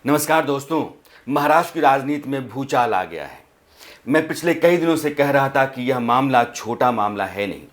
नमस्कार दोस्तों। महाराष्ट्र की राजनीति में भूचाल आ गया है। मैं पिछले कई दिनों से कह रहा था कि यह मामला छोटा मामला है नहीं।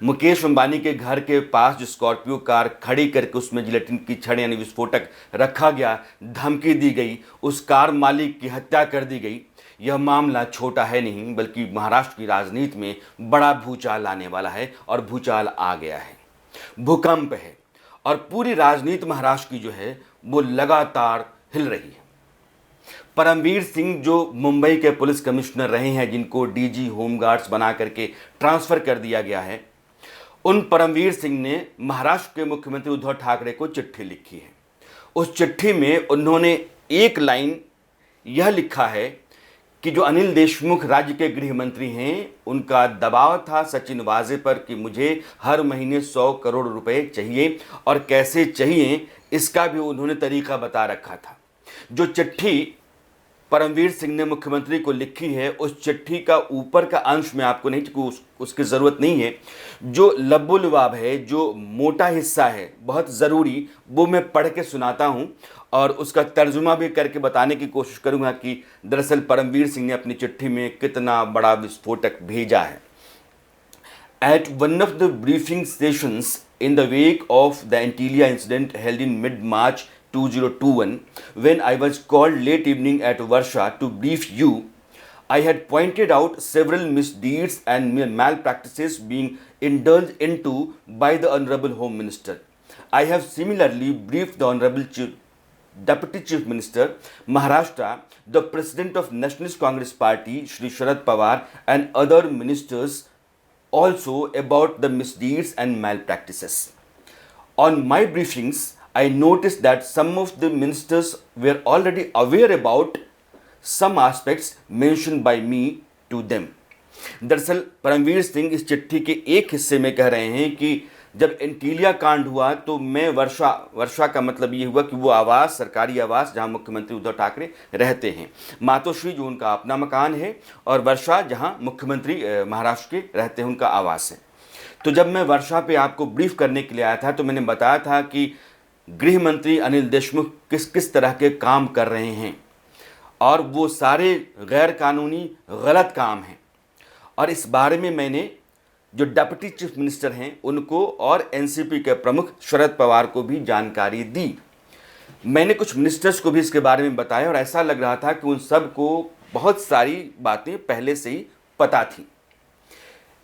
मुकेश अंबानी के घर के पास जो स्कॉर्पियो कार खड़ी करके उसमें जिलेटिन की छड़ यानी विस्फोटक रखा गया, धमकी दी गई, उस कार मालिक की हत्या कर दी गई, यह मामला छोटा है नहीं, बल्कि महाराष्ट्र की राजनीति में बड़ा भूचाल आने वाला है और भूचाल आ गया है। भूकंप है और पूरी राजनीति महाराष्ट्र की जो है वो लगातार हिल रही है। परमवीर सिंह जो मुंबई के पुलिस कमिश्नर रहे हैं, जिनको डीजी होमगार्ड्स बना करके ट्रांसफर कर दिया गया है, उन परमवीर सिंह ने महाराष्ट्र के मुख्यमंत्री उद्धव ठाकरे को चिट्ठी लिखी है। उस चिट्ठी में उन्होंने एक लाइन यह लिखा है कि जो अनिल देशमुख राज्य के गृह मंत्री हैं, उनका दबाव था सचिन वाजे पर कि मुझे हर महीने 100 करोड़ रुपए चाहिए और कैसे चाहिए इसका भी उन्होंने तरीका बता रखा था। जो चिट्ठी परमवीर सिंह ने मुख्यमंत्री को लिखी है, उस चिट्ठी का ऊपर का अंश में आपको नहीं, उसकी ज़रूरत नहीं है, जो लब्बुलवाब है, जो मोटा हिस्सा है, बहुत ज़रूरी, वो मैं पढ़ के सुनाता हूँ और उसका तर्जुमा भी करके बताने की कोशिश करूँगा कि दरअसल परमवीर सिंह ने अपनी चिट्ठी में कितना बड़ा विस्फोटक भेजा है। At one of the briefing sessions in the wake of the Antilia incident held in mid-March 2021, when I was called late evening at Varsha to brief you, I had pointed out several misdeeds and malpractices being indulged into by the Honorable Home Minister. I have similarly briefed the Honorable Deputy Chief Minister, Maharashtra, the President of Nationalist Congress Party, Shri Sharad Pawar, and other ministers also about the misdeeds and malpractices. On my briefings, I noticed that some of the ministers were already aware about some aspects mentioned by me to them. दरअसल परमवीर सिंह इस चिट्ठी के एक हिस्से में कह रहे हैं कि जब एंटीलिया कांड हुआ तो मैं वर्षा का मतलब ये हुआ कि वो आवास, सरकारी आवास जहां मुख्यमंत्री उद्धव ठाकरे रहते हैं, मातोश्री जो उनका अपना मकान है, और वर्षा जहां मुख्यमंत्री महाराष्ट्र के रहते हैं, उनका आवास है। तो जब मैं वर्षा पे आपको ब्रीफ करने के लिए आया था तो मैंने बताया था कि गृह मंत्री अनिल देशमुख किस किस तरह के काम कर रहे हैं और वो सारे गैर कानूनी गलत काम हैं, और इस बारे में मैंने जो डिप्टी चीफ मिनिस्टर हैं उनको और एनसीपी के प्रमुख शरद पवार को भी जानकारी दी। मैंने कुछ मिनिस्टर्स को भी इसके बारे में बताया और ऐसा लग रहा था कि उन सब को बहुत सारी बातें पहले से ही पता थी।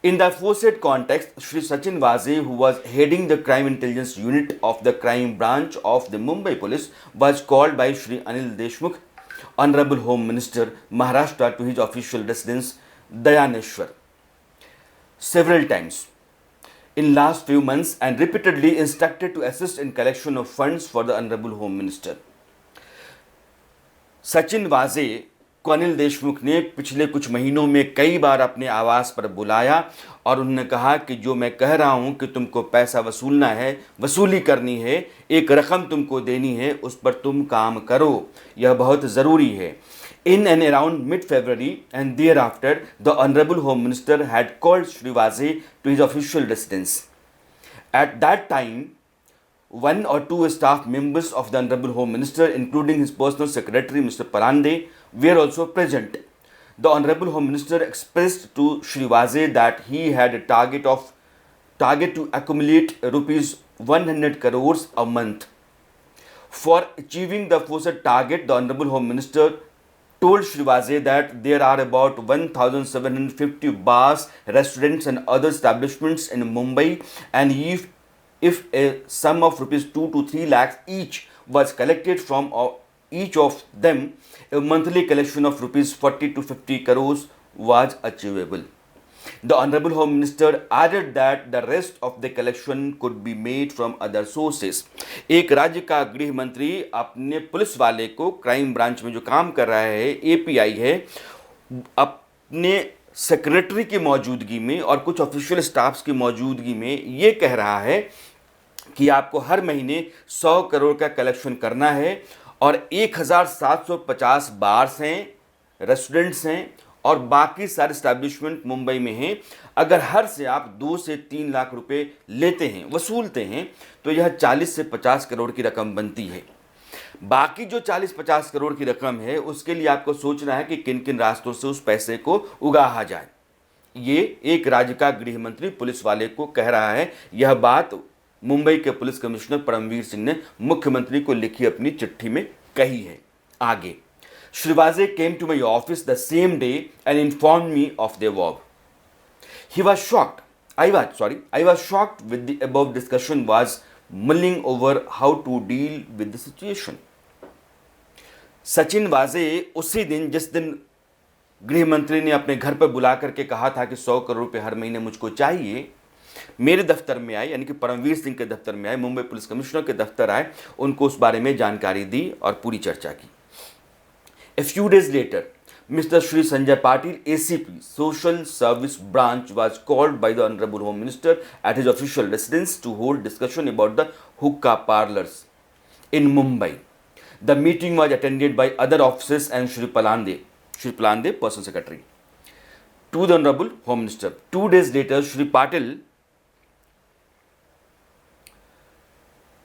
In the aforesaid context, Shri Sachin Waze, who was heading the crime intelligence unit of the crime branch of the Mumbai police, was called by Shri Anil Deshmukh, Honorable Home Minister, Maharashtra, to his official residence, Dayaneshwar, several times in last few months and repeatedly instructed to assist in collection of funds for the Honorable Home Minister. Sachin वाजे को अनिल देशमुख ने पिछले कुछ महीनों में कई बार अपने आवास पर बुलाया और उन्होंने कहा कि जो मैं कह रहा हूं कि तुमको पैसा वसूलना है, वसूली करनी है, एक रकम तुमको देनी है, उस पर तुम काम करो, यह बहुत ज़रूरी है। In and around mid-February and thereafter, the Honorable Home Minister had called Shri Waze to his official residence. At that time, one or two staff members of the Honorable Home Minister, including his personal secretary, Mr. Parande, were also present. The Honorable Home Minister expressed to Shri Waze that he had a target to accumulate rupees 100 crores a month. For achieving the aforesaid target, the Honorable Home Minister told Shri Waze that there are about 1,750 bars, restaurants and other establishments in Mumbai, and if a sum of rupees 2 to 3 lakhs each was collected from each of them, a monthly collection of rupees 40 to 50 crores was achievable. The Honorable Home Minister added that the rest of the collection could be made from other sources. एक राज्य का गृह मंत्री अपने police वाले को, crime branch में जो काम कर रहा है, एपीआई है, अपने सेक्रेटरी की मौजूदगी में और कुछ ऑफिशियल स्टाफ्स की मौजूदगी में ये कह रहा है कि आपको हर महीने 100 करोड़ का कलेक्शन करना है और 1750 बार्स हैं, रेस्टोरेंट्स हैं और बाकी सारे स्टैब्लिशमेंट मुंबई में हैं। अगर हर से आप 2 से 3 लाख रुपए लेते हैं, वसूलते हैं, तो यह 40 से 50 करोड़ की रकम बनती है। बाकी जो 40-50 करोड़ की रकम है उसके लिए आपको सोचना है कि किन किन रास्तों से उस पैसे को उगाहा जाए। ये एक राज्य का गृह मंत्री पुलिस वाले को कह रहा है। यह बात मुंबई के पुलिस कमिश्नर परमवीर सिंह ने मुख्यमंत्री को लिखी अपनी चिट्ठी में कही है। आगे, Shri Vaze came to my office the same day and inform me of their work. He was shocked. I was shocked with the above discussion was mulling over how to deal with the situation. Sachin वाजे उसी दिन, जिस दिन गृह मंत्री ने अपने घर पर बुला करके कहा था कि 100 करोड़ रुपए हर महीने मुझको चाहिए, मेरे दफ्तर में आए, यानी कि परमवीर सिंह के दफ्तर में आए, मुंबई पुलिस कमिश्नर के दफ्तर आए, उनको उस बारे में जानकारी दी और पूरी चर्चा की। A few days later, Mr. Shri Sanjay Patil, ACP, Social Service Branch, was called by the Honorable Home Minister at his official residence to hold discussion about the hookah parlors in Mumbai. The meeting was attended by other officers and Shri Palande, Personal Secretary, to the Honorable Home Minister. 2 days later, Shri Patil,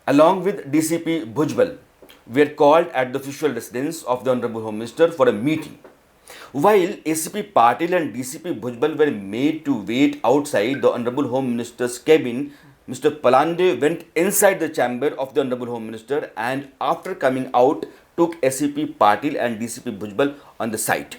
along with DCP Bhujbal, were called at the official residence of the Honorable Home Minister for a meeting. While ACP Patil and DCP Bhujbal were made to wait outside the Honorable Home Minister's cabin, Mr. Palande went inside the chamber of the Honorable Home Minister and after coming out took ACP Patil and DCP Bhujbal on the site.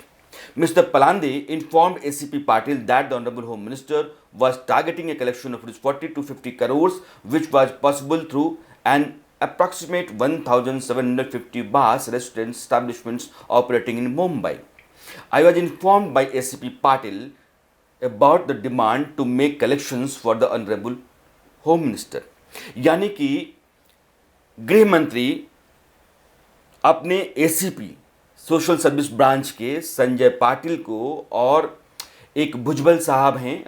Mr. Palande informed ACP Patil that the Honorable Home Minister was targeting a collection of 40 to 50 crores, which was possible through an approximate 1,750 bars restaurant establishments operating in Mumbai. I was informed by ACP Patil about the demand to make collections for the Honorable Home Minister. यानी कि गृह मंत्री अपने ACP social service branch के संजय पाटिल को और एक भुजबल साहब हैं,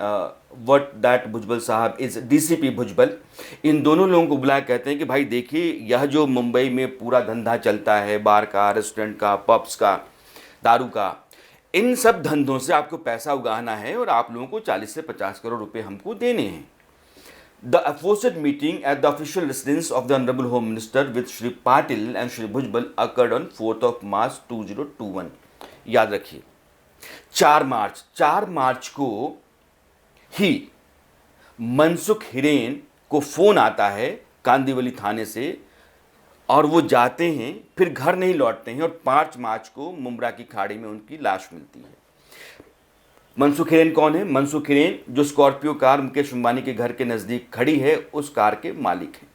व्हाट दैट भुजबल साहब इज डीसीपी भुजबल, इन दोनों लोगों को बुलाया, कहते हैं कि भाई देखिए, यह जो मुंबई में पूरा धंधा चलता है, बार का, रेस्टोरेंट का, पब्स का, दारू का, इन सब धंधों से आपको पैसा उगाना है और आप लोगों को 40 से 50 करोड़ रुपए हमको देने हैं। The aforesaid meeting at the official residence of the Honorable Home Minister with Shri Patil and Shri Bhujbal occurred on 4th of March 2021. याद रखिए, 4 मार्च को ही मनसुख हिरेन को फोन आता है कांदिवली थाने से और वो जाते हैं, फिर घर नहीं लौटते हैं और 5 मार्च को मुंब्रा की खाड़ी में उनकी लाश मिलती है। मनसुख हिरेन कौन है? मनसुख हिरेन जो स्कॉर्पियो कार मुकेश अंबानी के घर के नज़दीक खड़ी है, उस कार के मालिक हैं।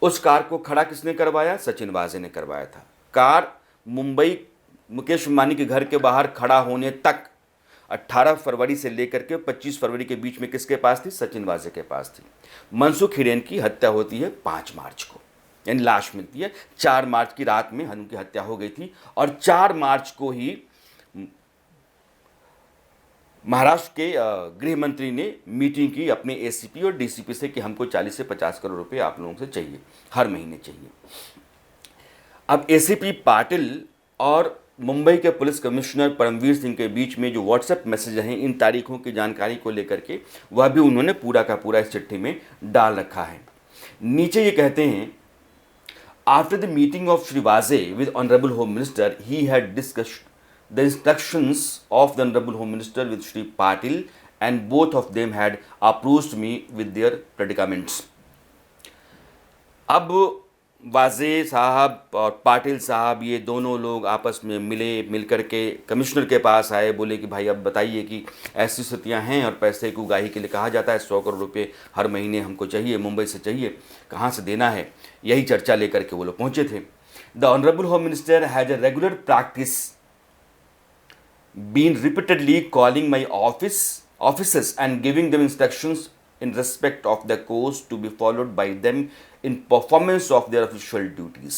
उस कार को खड़ा किसने करवाया? सचिन वाजे ने करवाया था। कार मुंबई मुकेश अंबानी के घर के बाहर खड़ा होने तक 18 फरवरी से लेकर के 25 फरवरी के बीच में किसके पास थी? सचिन वाजे के पास थी। मनसुख हिरेन की हत्या होती है 5 मार्च को, यानी लाश मिलती है। 4 मार्च की रात में उनकी हत्या हो गई थी और 4 मार्च को ही महाराष्ट्र के गृह मंत्री ने मीटिंग की अपने एसीपी और डीसीपी से कि हमको 40 से 50 करोड़ रुपए आप लोगों से चाहिए, हर महीने चाहिए। अब एसीपी पाटिल और मुंबई के पुलिस कमिश्नर परमवीर सिंह के बीच में जो व्हाट्सएप मैसेज हैं इन तारीखों की जानकारी को लेकर के, वह भी उन्होंने पूरा का पूरा इस चिट्ठी में डाल रखा है। नीचे ये कहते हैं, after the meeting of Shri Waje with honourable home minister he had discussed the instructions of the Honorable Home Minister with Shri Patil and both of them had approached me with their predicaments. अब वाजे साहब और पाटिल साहब ये दोनों लोग आपस में मिल करके कमिश्नर के पास आए, बोले कि भाई अब बताइए कि ऐसी स्थितियां हैं और पैसे की उगाही के लिए कहा जाता है 100 करोड़ रुपये हर महीने हमको चाहिए, मुंबई से चाहिए, कहाँ से देना है, यही चर्चा लेकर के वो लोग पहुँचे थे। The honourable home minister has a regular practice been repeatedly calling my offices and giving them instructions in respect of the course to be followed by them in performance of their official duties.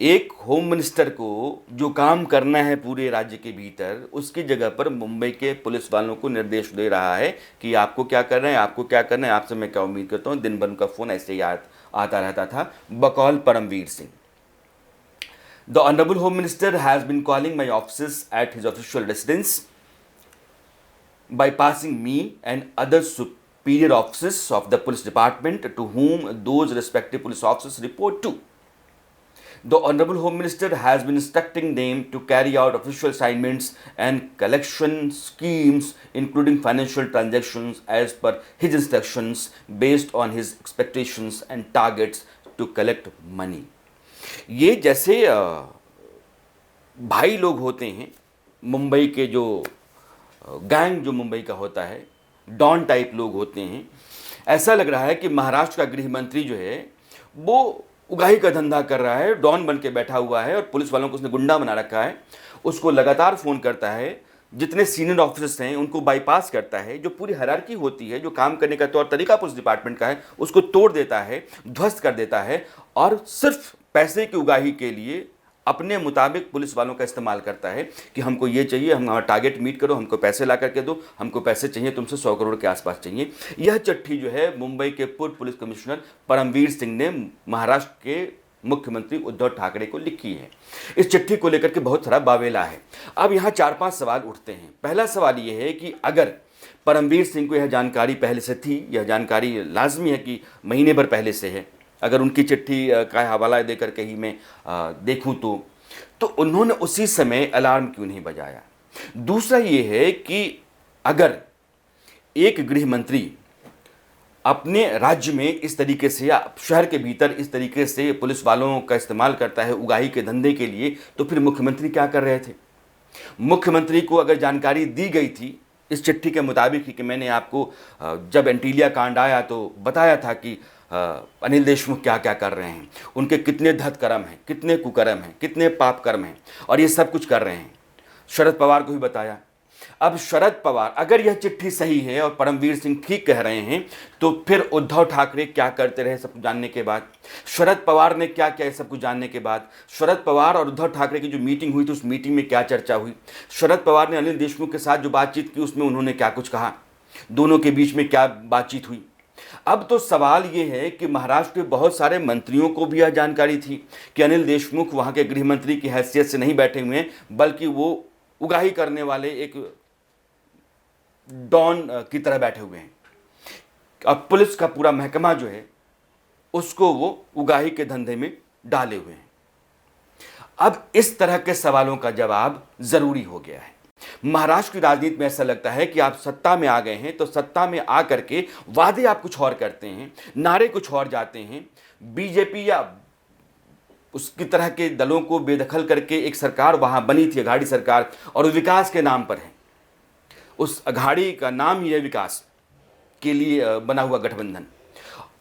एक home minister को जो काम करना है पूरे राज्य के भीतर, उसकी जगह पर मुंबई के पुलिस वालों को निर्देश दे रहा है कि आपको क्या करना है, आपको क्या करना है, आपसे मैं क्या उम्मीद करता हूँ। दिन भर उनका फ़ोन ऐसे ही आता रहता था, बकौल Paramvir Singh. The Honorable Home Minister has been calling my offices at his official residence, bypassing me and other superior officers of the police department to whom those respective police officers report to. The Honorable Home Minister has been instructing them to carry out official assignments and collection schemes, including financial transactions, as per his instructions, based on his expectations and targets to collect money. ये जैसे भाई लोग होते हैं मुंबई के, जो gang जो मुंबई का होता है, डॉन टाइप लोग होते हैं, ऐसा लग रहा है कि महाराष्ट्र का गृह मंत्री जो है वो उगाही का धंधा कर रहा है, डॉन बन के बैठा हुआ है, और पुलिस वालों को उसने गुंडा बना रखा है। उसको लगातार फ़ोन करता है, जितने सीनियर ऑफिसर्स हैं उनको बाईपास करता है, जो पूरी हायरार्की होती है, जो काम करने का तौर तरीका पुलिस डिपार्टमेंट का है, उसको तोड़ देता है, ध्वस्त कर देता है, और सिर्फ पैसे की उगाही के लिए अपने मुताबिक पुलिस वालों का इस्तेमाल करता है कि हमको ये चाहिए, हम हमारा टारगेट मीट करो, हमको पैसे ला करके दो, हमको पैसे चाहिए तुमसे 100 करोड़ के आसपास चाहिए। यह चिट्ठी जो है मुंबई के पूर्व पुलिस कमिश्नर परमवीर सिंह ने महाराष्ट्र के मुख्यमंत्री उद्धव ठाकरे को लिखी है। इस चिट्ठी को लेकर के बहुत सारा बावेला है। अब यहाँ 4-5 सवाल उठते हैं। पहला सवाल ये है कि अगर परमवीर सिंह को यह जानकारी पहले से थी, यह जानकारी लाजमी है कि महीने भर पहले से है, अगर उनकी चिट्ठी का हवाला दे करके ही मैं देखूं तो उन्होंने उसी समय अलार्म क्यों नहीं बजाया। दूसरा ये है कि अगर एक गृह मंत्री अपने राज्य में इस तरीके से या शहर के भीतर इस तरीके से पुलिस वालों का इस्तेमाल करता है उगाही के धंधे के लिए, तो फिर मुख्यमंत्री क्या कर रहे थे। मुख्यमंत्री को अगर जानकारी दी गई थी इस चिट्ठी के मुताबिक कि मैंने आपको जब एंटीलिया कांड आया तो बताया था कि अनिल देशमुख क्या क्या कर रहे हैं, उनके कितने धतकर्म हैं, कितने कुकर्म हैं, कितने पाप कर्म हैं, और ये सब कुछ कर रहे हैं। शरद पवार को भी बताया। अब शरद पवार, अगर यह चिट्ठी सही है और परमवीर सिंह ठीक कह रहे हैं, तो फिर उद्धव ठाकरे क्या करते रहे सब कुछ जानने के बाद। शरद पवार ने क्या किया सब कुछ जानने के बाद। शरद पवार और उद्धव ठाकरे की जो मीटिंग हुई थी उस मीटिंग में क्या चर्चा हुई। शरद पवार ने अनिल देशमुख के साथ जो बातचीत की उसमें उन्होंने क्या कुछ कहा, दोनों के बीच में क्या बातचीत हुई। अब तो सवाल ये है कि महाराष्ट्र के बहुत सारे मंत्रियों को भी यह जानकारी थी कि अनिल देशमुख वहाँ के गृह मंत्री की हैसियत से नहीं बैठे हुए हैं, बल्कि वो उगाही करने वाले एक डॉन की तरह बैठे हुए हैं। अब पुलिस का पूरा महकमा जो है उसको वो उगाही के धंधे में डाले हुए हैं। अब इस तरह के सवालों का जवाब जरूरी हो गया है। महाराष्ट्र की राजनीति में ऐसा लगता है कि आप सत्ता में आ गए हैं तो सत्ता में आ करके वादे आप कुछ और करते हैं, नारे कुछ और जाते हैं। बीजेपी या उसकी तरह के दलों को बेदखल करके एक सरकार वहां बनी थी, अघाड़ी सरकार, और विकास के नाम पर है। उस अघाड़ी का नाम ही है विकास के लिए बना हुआ गठबंधन,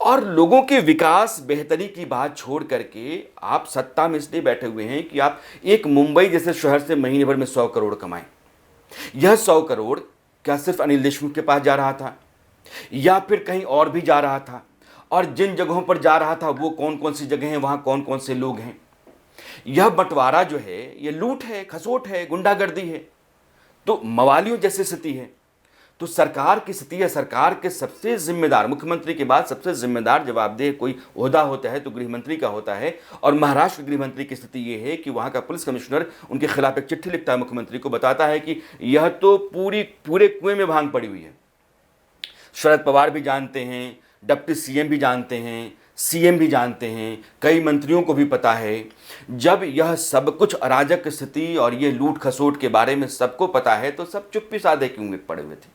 और लोगों के विकास बेहतरी की बात छोड़ करके आप सत्ता में इसलिए बैठे हुए हैं कि आप एक मुंबई जैसे शहर से महीने भर में 100 करोड़ कमाएं। यह 100 करोड़ क्या सिर्फ अनिल देशमुख के पास जा रहा था या फिर कहीं और भी जा रहा था, और जिन जगहों पर जा रहा था वो कौन कौन सी जगह हैं, वहां कौन कौन से लोग हैं। यह बंटवारा जो है ये लूट है, खसोट है, गुंडागर्दी है, तो मवालियों जैसी स्थिति है। तो सरकार की स्थिति है, सरकार के सबसे जिम्मेदार, मुख्यमंत्री के बाद सबसे जिम्मेदार जवाबदेह कोई ओहदा होता है तो गृह मंत्री का होता है। और महाराष्ट्र गृह मंत्री की स्थिति ये है कि वहाँ का पुलिस कमिश्नर उनके खिलाफ एक चिट्ठी लिखता है मुख्यमंत्री को, बताता है कि यह तो पूरे कुएं में भांग पड़ी हुई है। शरद पवार भी जानते हैं, डिप्टी सीएम भी जानते हैं, सीएम भी जानते हैं, कई मंत्रियों को भी पता है। जब यह सब कुछ अराजक स्थिति और ये लूट खसोट के बारे में सबको पता है तो सब चुप्पी साधे क्यों पड़े हुए थे।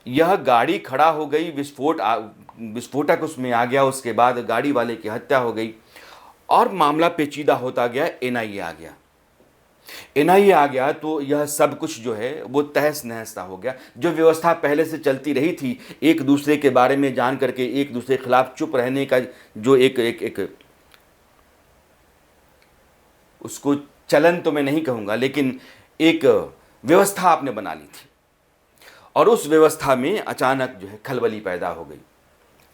यह गाड़ी खड़ा हो गई, विस्फोटक उसमें आ गया, उसके बाद गाड़ी वाले की हत्या हो गई और मामला पेचीदा होता गया। एनआईए आ गया तो यह सब कुछ जो है वो तहस नहस सा हो गया। जो व्यवस्था पहले से चलती रही थी, एक दूसरे के बारे में जान करके एक दूसरे के खिलाफ चुप रहने का जो एक उसको चलन तो मैं नहीं कहूँगा, लेकिन एक व्यवस्था आपने बना ली थी, और उस व्यवस्था में अचानक जो है खलबली पैदा हो गई,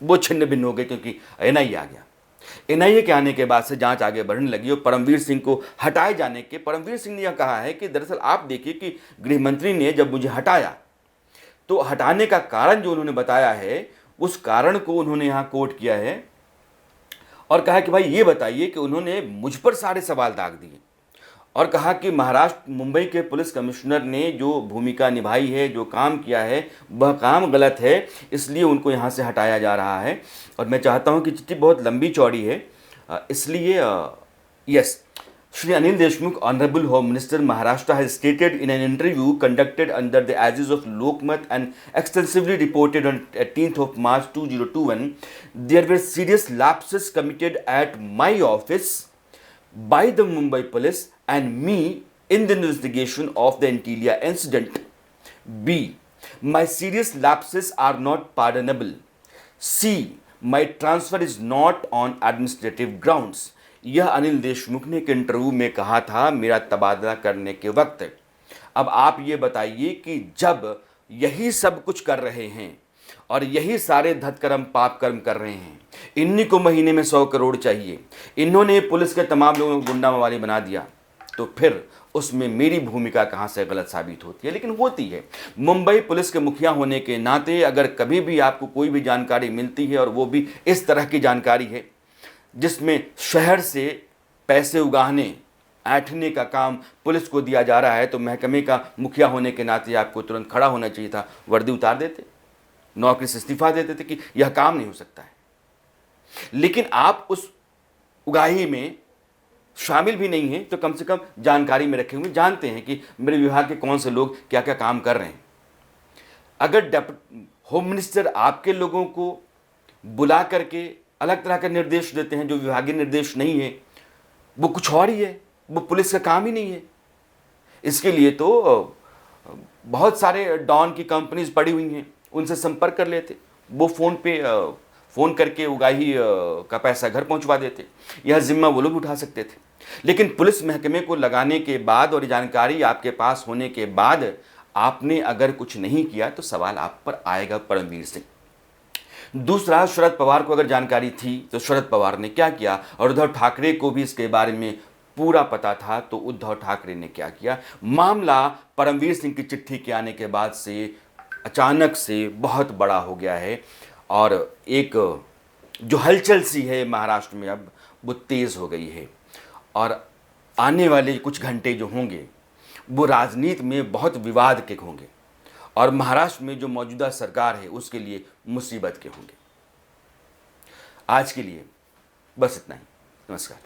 वो छिन्न भिन्न हो गई क्योंकि एनआईए आ गया। एनआईए के आने के बाद से जांच आगे बढ़ने लगी और परमवीर सिंह को हटाए जाने के, परमवीर सिंह ने यह कहा है कि दरअसल आप देखिए कि गृह मंत्री ने जब मुझे हटाया तो हटाने का कारण जो उन्होंने बताया है उस कारण को उन्होंने यहाँ कोट किया है और कहा कि भाई ये बताइए कि उन्होंने मुझ पर सारे सवाल दाग दिए और कहा कि महाराष्ट्र मुंबई के पुलिस कमिश्नर ने जो भूमिका निभाई है, जो काम किया है, वह काम गलत है, इसलिए उनको यहाँ से हटाया जा रहा है। और मैं चाहता हूँ कि चिट्ठी बहुत लंबी चौड़ी है, इसलिए Yes, Shri Anil Deshmukh, Honorable Home Minister, Maharashtra, has stated in an interview conducted under the aegis of Lokmat and extensively reported on 18th of March 2021, there were serious lapses committed at my office by the Mumbai police and me in the investigation of the Antilia incident. B. My serious lapses are not pardonable. C. My transfer is not on administrative grounds. यह अनिल देशमुख ने एक interview में कहा था मेरा तबादला करने के वक्त। अब आप ये बताइए कि जब यही सब कुछ कर रहे हैं और यही सारे धतकर्म पाप कर्म कर रहे हैं, इन्हीं को महीने में 100 करोड़ चाहिए, इन्होंने पुलिस के तमाम लोगों को गुंडा मवाली बना दिया, तो फिर उसमें मेरी भूमिका कहाँ से गलत साबित होती है? लेकिन होती है। मुंबई पुलिस के मुखिया होने के नाते अगर कभी भी आपको कोई भी जानकारी मिलती है और वो भी इस तरह की जानकारी है जिसमें शहर से पैसे उगाहने ऐंठने का काम पुलिस को दिया जा रहा है, तो महकमे का मुखिया होने के नाते आपको तुरंत खड़ा होना चाहिए था, वर्दी उतार देते, नौकरी से इस्तीफा दे देते कि यह काम नहीं हो सकता है। लेकिन आप उस उगाही में शामिल भी नहीं हैं, तो कम से कम जानकारी में रखे हुए जानते हैं कि मेरे विभाग के कौन से लोग क्या क्या काम कर रहे हैं। अगर होम मिनिस्टर आपके लोगों को बुला करके अलग तरह का निर्देश देते हैं जो विभागीय निर्देश नहीं है, वो कुछ और ही है, वो पुलिस का काम ही नहीं है। इसके लिए तो बहुत सारे डॉन की कंपनीज पड़ी हुई हैं, उनसे संपर्क कर लेते, वो फ़ोन करके उगाही का पैसा घर पहुंचवा देते, यह जिम्मा वो लोग उठा सकते थे। लेकिन पुलिस महकमे को लगाने के बाद और जानकारी आपके पास होने के बाद आपने अगर कुछ नहीं किया तो सवाल आप पर आएगा परमवीर सिंह। दूसरा, शरद पवार को अगर जानकारी थी तो शरद पवार ने क्या किया, और उद्धव ठाकरे को भी इसके बारे में पूरा पता था तो उद्धव ठाकरे ने क्या किया। मामला परमवीर सिंह की चिट्ठी के आने के बाद से अचानक से बहुत बड़ा हो गया है और एक जो हलचल सी है महाराष्ट्र में अब वो तेज़ हो गई है, और आने वाले कुछ घंटे जो होंगे वो राजनीति में बहुत विवाद के होंगे और महाराष्ट्र में जो मौजूदा सरकार है उसके लिए मुसीबत के होंगे। आज के लिए बस इतना ही। नमस्कार।